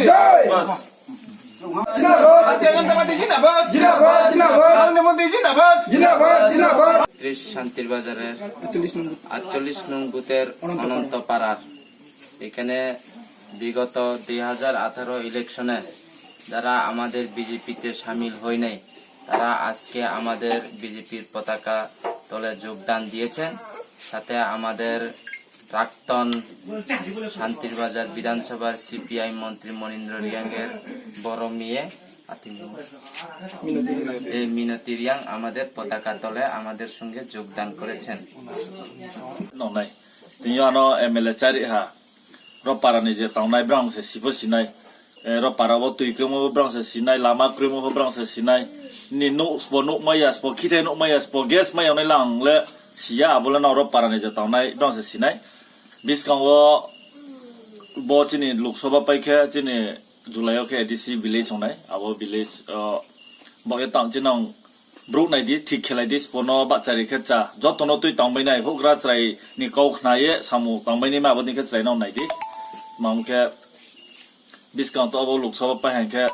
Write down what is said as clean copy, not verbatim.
Bas. শান্তির বাজারের 48 নং বুথের অনন্ত পাড়ার এখানে বিগত 2018 ইলেকশনে যারা আমাদের বিজেপিতে সামিল হয় নাই তারা আজকে আমাদের বিজেপির পতাকা তলে যোগদান দিয়েছেন। সাথে আমাদের প্রাক্তন শান্তির বাজার বিধানসভার সিপিআই মন্ত্রী মনীন্দ্র রিয়াং এর বড় মেয়ে এই মিনতি রিয়াং আমাদের পতাকা তলে আমাদের সঙ্গে যোগদান করেছেন। Nonai. Tinyano MLA cari ha. Ro para ni je taunai brang se sipo sinai. Ro para wo tui kremo brang se sinai lama kremo brang se sinai. Ni no spo no maya spo kite no maya spo gas maya nai lang le sia bola na ro para ni je taunai brang se sinai. Bis kang wo bo chini Lok Sabha pai khe chini Julai ke DC village onai abo village bo ke tang chinang Brwi này đi thịt khelai đi spono bát chari khét cha gió tono tui tang bay này hốc ra chai ni kau khnai ye samu tang bay ni ma bani khét chai nong này đi mong ke discount to abo Lok Sabha pa hang ke